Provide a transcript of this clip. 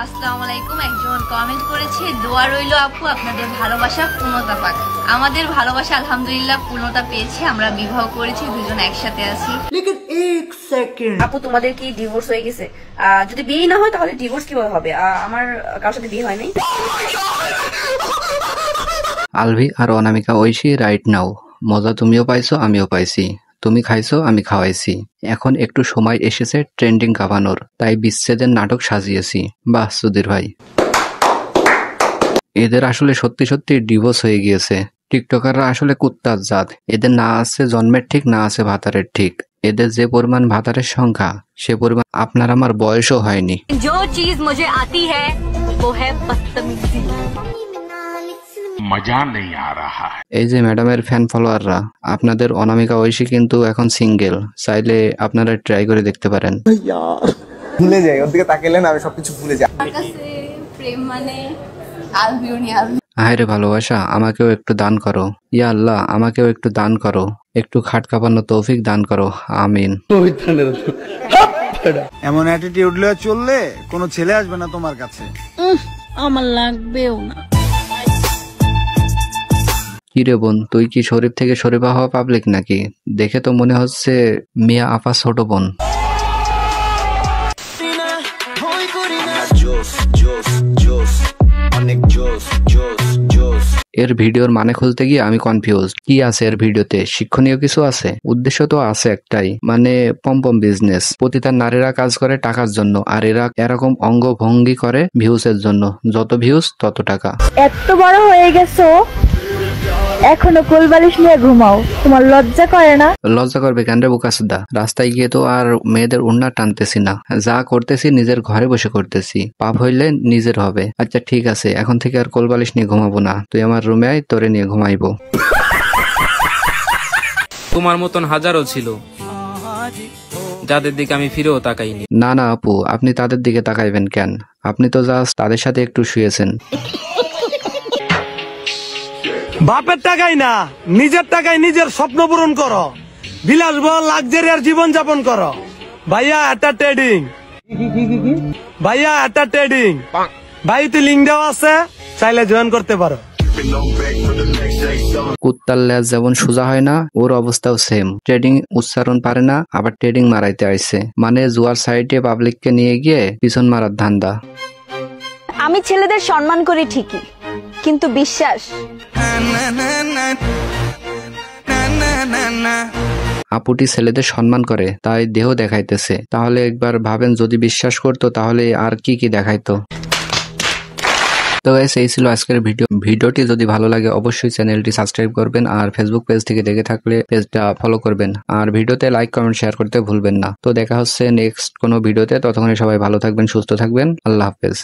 আসসালামু আলাইকুম। একজন কমেন্ট করেছে, দোয়া রইল আপু আপনাদের ভালোবাসা পূর্ণতা পাক। আমাদের ভালোবাসা আলহামদুলিল্লাহ পূর্ণতা পেয়েছে, আমরা বিবাহ করেছি, দুজন একসাথে আছি। আপু তোমাদের কি ডিভোর্স হয়ে গেছে? যদি বিয়ে না হয় তাহলে ডিভোর্স কিভাবে হবে? আমার কারোর সাথে বিয়ে হয়নি। আলভি আর অনামিকা ঐশী রাইট নাও। মজা তুমিও পাইছো, আমিও পাইছি। তুমি খাইছো, আমি খাওয়াইছি। এখন একটু সময় এসেছে ট্রেন্ডিং কাঁপানোর, তাই বিচ্ছেদের নাটক সাজিয়েছি। বাহ সুধীর ভাই, এদের আসলে সত্যি সত্যি ডিভোর্স হয়ে গিয়েছে। টিকটকাররা আসলে কুত্তার জাত। এদের না আছে জন্মের ঠিক, না আছে ভাতারের ঠিক। এদের যে পরিমাণ ভাতারের সংখ্যা, সে পরিমাণ আপনার আমার বয়সও হয়নি। जो चीज मुझे आती है वो है बदतमीजी। मजा नहीं आ रहा है। এই যে ম্যাডামের ফ্যান ফলোয়াররা, আপনাদের অনামিকা ঐশী কিন্তু এখন সিঙ্গেল, চাইলে আপনারা ট্রাই করে দেখতে পারেন। ভুলে যাই, ওর দিকে তাকাইলে না আমি সবকিছু ভুলে যাই। আমার কাছে প্রেম মানে আলবিউনি। হায়রে ভালোবাসা, আমাকেও একটু দান করো। ইয়া আল্লাহ, আমাকেও একটু দান করো, একটু খাট কাঁপানো তৌফিক দান করো, আমিন। এমন অ্যাটিটিউড লয়ে চললে কোনো ছেলে আসবে না তোমার কাছে। আমার লাগবেও না। কি রে বোন, তুই কি শরীফ থেকে শরীফা হওয়া পাবলিক নাকি? দেখে তো মনে হচ্ছে মিয়া আপা ছোট বোন। এর ভিডিওর মানে খুলতে গিয়ে আমি কনফিউজ। কি আছে এর ভিডিওতে? শিক্ষণীয় কিছু আছে? উদ্দেশ্য তো আছে একটাই, মানে পম্পম বিজনেস। পতিতার নারীরা কাজ করে টাকার জন্য, আর এরা এরকম অঙ্গভঙ্গি করে ভিউসের জন্য। যত ভিউস তত টাকা। এত বড় হয়ে গেছো, এখনো কোলবালিশ নিয়ে ঘুমাও, তোমার লজ্জা করে না? লজ্জা করবে কেন রে বোকাসুদা? রাস্তায় গিয়ে তো আর মেয়েদের উন্না টানতেছি না, যা করতেছি নিজের ঘরে বসে করতেছি। পাপ হইলে নিজের হবে। আচ্ছা ঠিক আছে, এখন থেকে আর কোলবালিশ নিয়ে ঘুমাবো না। তুই আমার রুমে আয়, তোরে নিয়ে ঘুমাইবো। তোমার মতন হাজারও ছিল যাদের দিকে আমি ফিরেও তাকাইনি। না না আপু, আপনি তাদের দিকে তাকাইবেন কেন? আপনি তো জাস্ট তাদের সাথে একটু শুয়েছেন। বাপের টাকায় না, নিজের টাকায় নিজের স্বপ্ন পূরণ করো, বিলাসবহুল লাক্সারিয়ার জীবন যাপন করো। ভাইয়া একটা ট্রেডিং, ভাইয়া একটা ট্রেডিং, ভাই তুই লিঙ্ক দেওয়া আছে, চাইলে জয়েন করতে পারো। কুত্তার লেজ যেমন সোজা হয় না, ওর অবস্থাও সেম। ট্রেডিং উচ্চারণ পারে না, আবার ট্রেডিং মারাইতে আইছে। মানে জুয়ার সাইডে পাবলিককে নিয়ে গিয়ে পিছন মারার ধান্দা। আমি ছেলেদের সম্মান করি ঠিকই, কিন্তু বিশ্বাস আপুটি ছেলেদের সম্মান করে, তাই দেহ দেখাইতেছে। তাহলে একবার ভাবেন, যদি বিশ্বাস করতো তাহলে আর কি কি দেখাইতো। তো গাইস, এই ছিল আজকের ভিডিওটি যদি ভালো লাগে অবশ্যই চ্যানেলটি সাবস্ক্রাইব করবেন, আর ফেসবুক পেজ থেকে দেখে থাকলে পেজটা ফলো করবেন, আর ভিডিওতে লাইক কমেন্ট শেয়ার করতে ভুলবেন না। তো দেখা হচ্ছে নেক্সট কোনো ভিডিওতে। ততক্ষণে সবাই ভালো থাকবেন, সুস্থ থাকবেন। আল্লাহ হাফেজ।